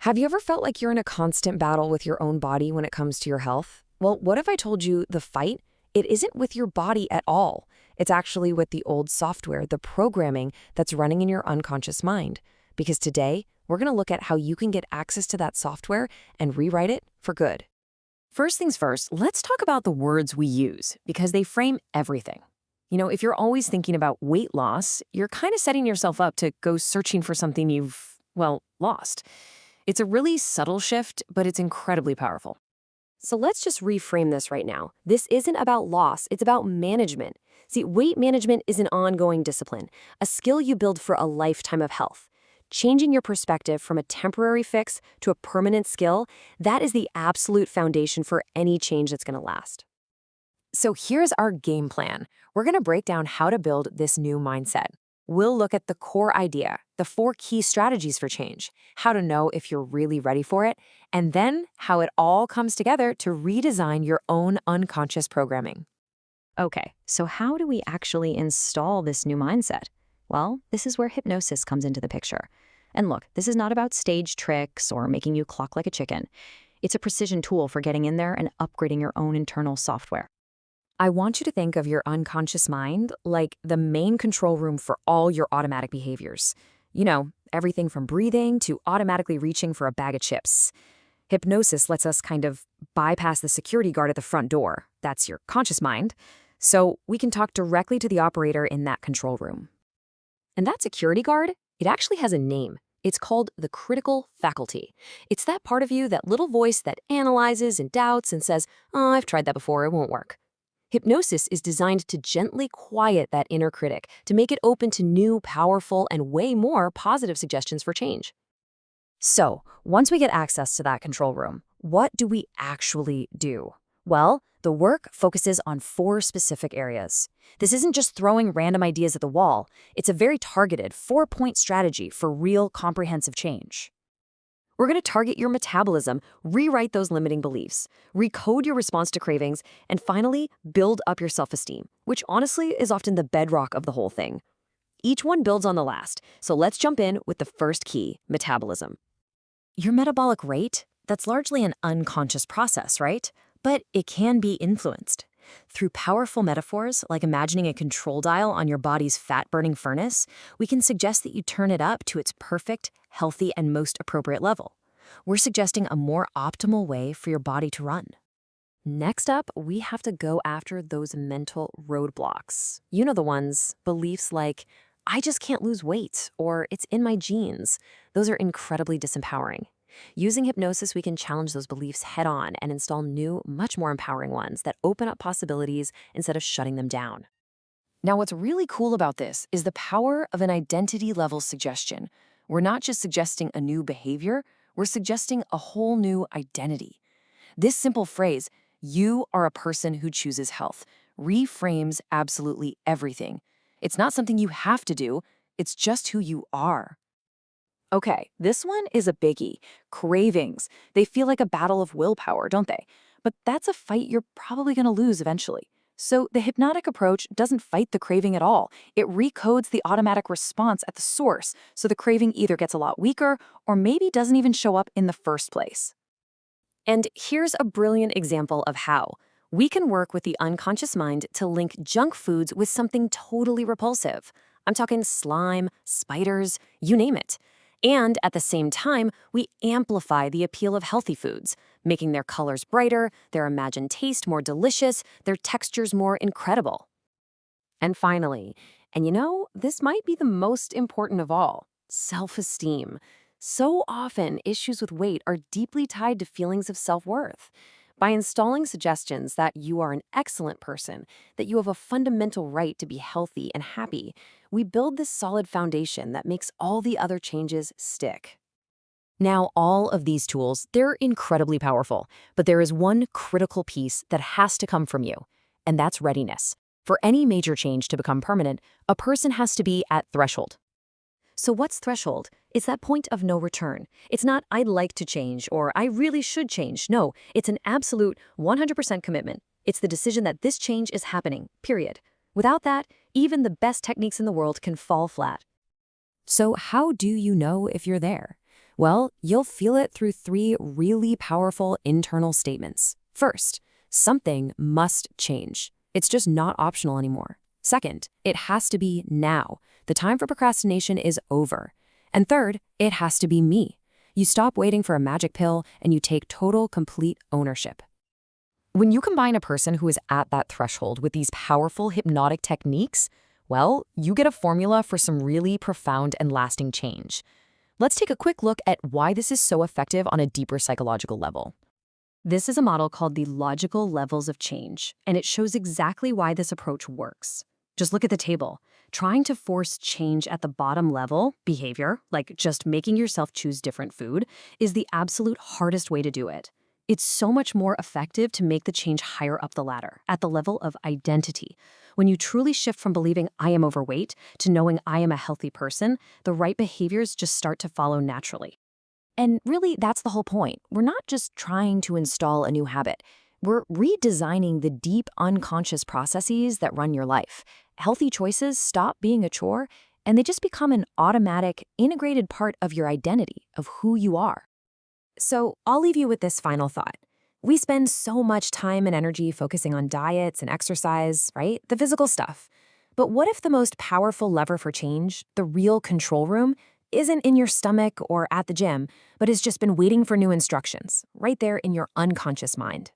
Have you ever felt like you're in a constant battle with your own body when it comes to your health? Well, what if I told you the fight? It isn't with your body at all. It's actually with the old software, the programming that's running in your unconscious mind. Because today, we're going to look at how you can get access to that software and rewrite it for good. First things first, let's talk about the words we use, because they frame everything. If you're always thinking about weight loss, you're kind of setting yourself up to go searching for something you've, lost. It's a really subtle shift, but it's incredibly powerful. So let's just reframe this right now. This isn't about loss, it's about management. See, weight management is an ongoing discipline, a skill you build for a lifetime of health. Changing your perspective from a temporary fix to a permanent skill, that is the absolute foundation for any change that's going to last. So here's our game plan. We're going to break down how to build this new mindset. We'll look at the core idea, the 4 key strategies for change, how to know if you're really ready for it, and then how it all comes together to redesign your own unconscious programming. Okay, so how do we actually install this new mindset? Well, this is where hypnosis comes into the picture. And look, this is not about stage tricks or making you cluck like a chicken. It's a precision tool for getting in there and upgrading your own internal software. I want you to think of your unconscious mind like the main control room for all your automatic behaviors. Everything from breathing to automatically reaching for a bag of chips. Hypnosis lets us kind of bypass the security guard at the front door. That's your conscious mind. So we can talk directly to the operator in that control room. And that security guard, it actually has a name. It's called the critical faculty. It's that part of you, that little voice that analyzes and doubts and says, "Oh, I've tried that before, it won't work." Hypnosis is designed to gently quiet that inner critic, to make it open to new, powerful, and way more positive suggestions for change. So, once we get access to that control room, what do we actually do? Well, the work focuses on 4 specific areas. This isn't just throwing random ideas at the wall. It's a very targeted 4-point strategy for real comprehensive change. We're going to target your metabolism, rewrite those limiting beliefs, recode your response to cravings, and finally, build up your self-esteem, which honestly is often the bedrock of the whole thing. Each one builds on the last, so let's jump in with the first key, metabolism. Your metabolic rate, that's largely an unconscious process, right? But it can be influenced. Through powerful metaphors, like imagining a control dial on your body's fat-burning furnace, we can suggest that you turn it up to its perfect, healthy, and most appropriate level. We're suggesting a more optimal way for your body to run. Next up, we have to go after those mental roadblocks. You know the ones, beliefs like, "I just can't lose weight," or "it's in my genes." Those are incredibly disempowering. Using hypnosis, we can challenge those beliefs head-on and install new, much more empowering ones that open up possibilities instead of shutting them down. Now, what's really cool about this is the power of an identity-level suggestion. We're not just suggesting a new behavior, we're suggesting a whole new identity. This simple phrase, "you are a person who chooses health," reframes absolutely everything. It's not something you have to do, it's just who you are. Okay, this one is a biggie. Cravings. They feel like a battle of willpower, don't they? But that's a fight you're probably going to lose eventually. So the hypnotic approach doesn't fight the craving at all. It recodes the automatic response at the source, so the craving either gets a lot weaker or maybe doesn't even show up in the first place. And here's a brilliant example of how. We can work with the unconscious mind to link junk foods with something totally repulsive. I'm talking slime, spiders, you name it. And at the same time, we amplify the appeal of healthy foods, making their colors brighter, their imagined taste more delicious, their textures more incredible. And finally, this might be the most important of all, self-esteem. So often, issues with weight are deeply tied to feelings of self-worth. By installing suggestions that you are an excellent person, that you have a fundamental right to be healthy and happy, we build this solid foundation that makes all the other changes stick. Now, all of these tools, they're incredibly powerful, but there is one critical piece that has to come from you, and that's readiness. For any major change to become permanent, a person has to be at threshold. So what's threshold? It's that point of no return. It's not "I'd like to change" or "I really should change." No, it's an absolute 100% commitment. It's the decision that this change is happening, period. Without that, even the best techniques in the world can fall flat. So how do you know if you're there? Well, you'll feel it through 3 really powerful internal statements. First, something must change. It's just not optional anymore. Second, it has to be now. The time for procrastination is over. And third, it has to be me. You stop waiting for a magic pill and you take total, complete ownership. When you combine a person who is at that threshold with these powerful hypnotic techniques, well, you get a formula for some really profound and lasting change. Let's take a quick look at why this is so effective on a deeper psychological level. This is a model called the logical levels of change, and it shows exactly why this approach works. Just look at the table. Trying to force change at the bottom level, behavior, like just making yourself choose different food, is the absolute hardest way to do it. It's so much more effective to make the change higher up the ladder, at the level of identity. When you truly shift from believing I am overweight to knowing I am a healthy person, the right behaviors just start to follow naturally. And really, that's the whole point. We're not just trying to install a new habit. We're redesigning the deep, unconscious processes that run your life. Healthy choices stop being a chore, and they just become an automatic, integrated part of your identity, of who you are. So I'll leave you with this final thought. We spend so much time and energy focusing on diets and exercise, right? The physical stuff. But what if the most powerful lever for change, the real control room, isn't in your stomach or at the gym, but has just been waiting for new instructions, right there in your unconscious mind?